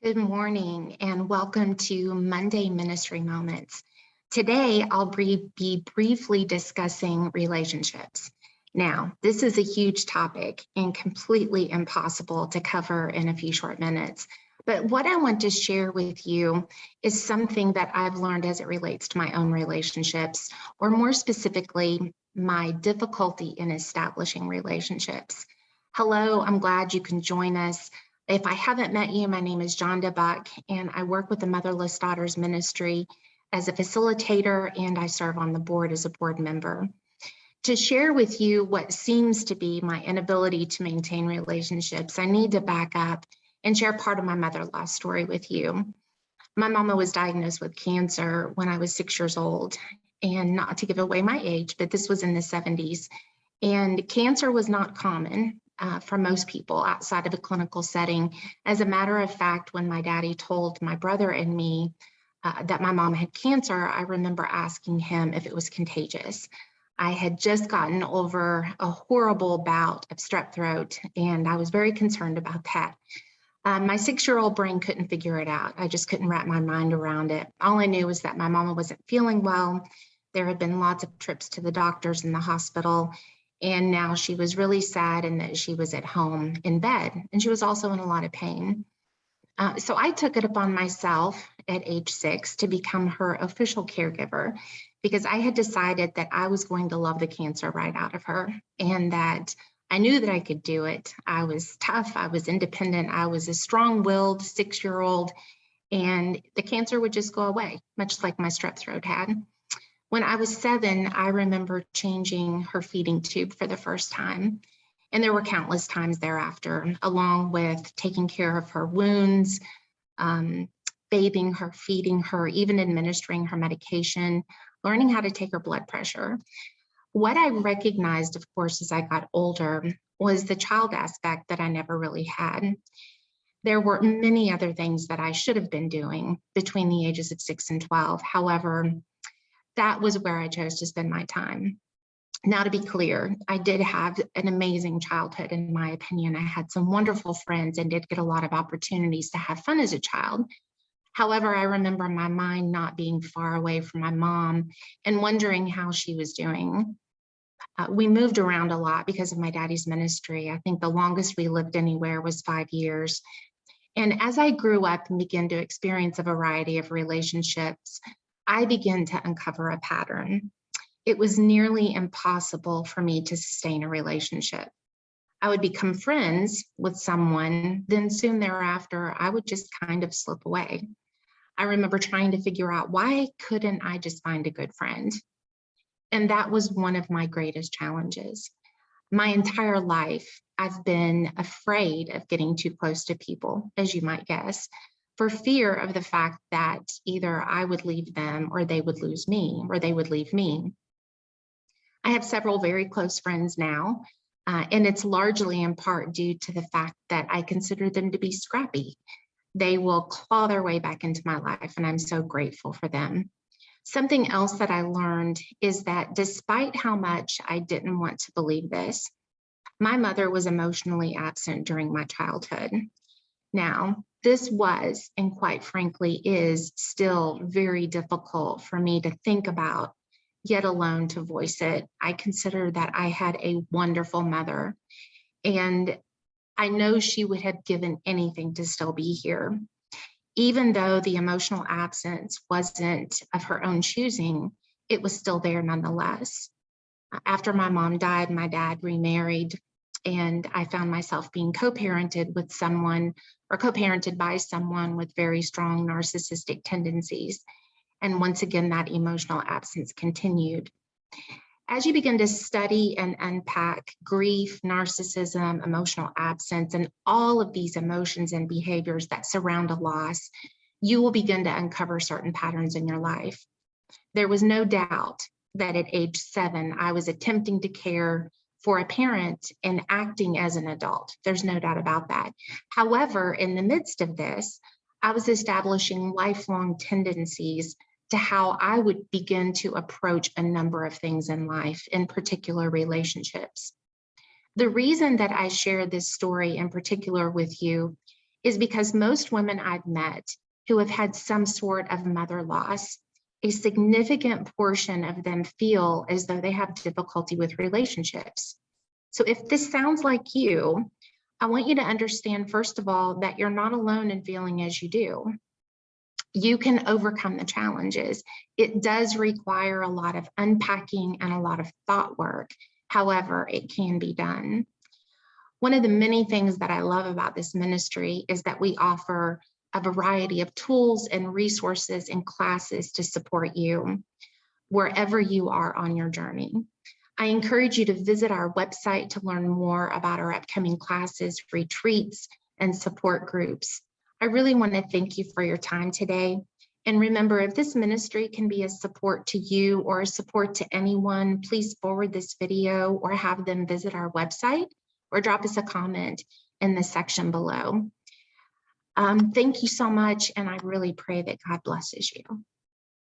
Good morning and welcome to Monday Ministry Moments. Today, I'll be briefly discussing relationships. Now, this is a huge topic and completely impossible to cover in a few short minutes. But what I want to share with you is something that I've learned as it relates to my own relationships, or more specifically, my difficulty in establishing relationships. Hello, I'm glad you can join us. If I haven't met you, my name is Johnda Buck, and I work with the Motherless Daughters Ministry as a facilitator, and I serve on the board as a board member. To share with you what seems to be my inability to maintain relationships, I need to back up and share part of my mother-loss story with you. My mama was diagnosed with cancer when I was 6 years old, and not to give away my age, but this was in the 70s. And cancer was not common for most people outside of a clinical setting. As a matter of fact, when my daddy told my brother and me that my mom had cancer, I remember asking him if it was contagious. I had just gotten over a horrible bout of strep throat, and I was very concerned about that. My 6-year-old brain couldn't figure it out. I just couldn't wrap my mind around it. All I knew was that my mama wasn't feeling well. There had been lots of trips to the doctors and the hospital, and now she was really sad and that she was at home in bed, and she was also in a lot of pain. So I took it upon myself at age 6 to become her official caregiver because I had decided that I was going to love the cancer right out of her, and that I knew that I could do it. I was tough, I was independent, I was a strong-willed 6-year-old, and the cancer would just go away, much like my strep throat had. When I was 7, I remember changing her feeding tube for the first time. And there were countless times thereafter, along with taking care of her wounds, bathing her, feeding her, even administering her medication, learning how to take her blood pressure. What I recognized, of course, as I got older was the child aspect that I never really had. There were many other things that I should have been doing between the ages of 6 and 12. However, that was where I chose to spend my time. Now, to be clear, I did have an amazing childhood, in my opinion. I had some wonderful friends and did get a lot of opportunities to have fun as a child. However, I remember my mind not being far away from my mom and wondering how she was doing. We moved around a lot because of my daddy's ministry. I think the longest we lived anywhere was 5 years. And as I grew up and began to experience a variety of relationships, I began to uncover a pattern. It was nearly impossible for me to sustain a relationship. I would become friends with someone, then soon thereafter, I would just kind of slip away. I remember trying to figure out, why couldn't I just find a good friend? And that was one of my greatest challenges. My entire life, I've been afraid of getting too close to people, as you might guess, for fear of the fact that either I would leave them or they would lose me or they would leave me. I have several very close friends now, and it's largely in part due to the fact that I consider them to be scrappy. They will claw their way back into my life, and I'm so grateful for them. Something else that I learned is that despite how much I didn't want to believe this, my mother was emotionally absent during my childhood. Now, this was, and quite frankly is, still very difficult for me to think about, yet alone to voice it. I consider that I had a wonderful mother, and I know she would have given anything to still be here. Even though the emotional absence wasn't of her own choosing, it was still there nonetheless. After my mom died, my dad remarried, and I found myself being co-parented with someone, or co-parented by someone with very strong narcissistic tendencies. And once again, that emotional absence continued. As you begin to study and unpack grief, narcissism, emotional absence, and all of these emotions and behaviors that surround a loss, you will begin to uncover certain patterns in your life. There was no doubt that at age 7, I was attempting to care for a parent and acting as an adult. There's no doubt about that. However, in the midst of this, I was establishing lifelong tendencies to how I would begin to approach a number of things in life, in particular relationships. The reason that I share this story in particular with you is because most women I've met who have had some sort of mother loss, a significant portion of them feel as though they have difficulty with relationships. So if this sounds like you, I want you to understand, first of all, that you're not alone in feeling as you do. You can overcome the challenges. It does require a lot of unpacking and a lot of thought work. However, it can be done. One of the many things that I love about this ministry is that we offer a variety of tools and resources and classes to support you wherever you are on your journey. I encourage you to visit our website to learn more about our upcoming classes, retreats, and support groups. I really want to thank you for your time today. And remember, if this ministry can be a support to you or a support to anyone, please forward this video or have them visit our website or drop us a comment in the section below. Thank you so much, and I really pray that God blesses you.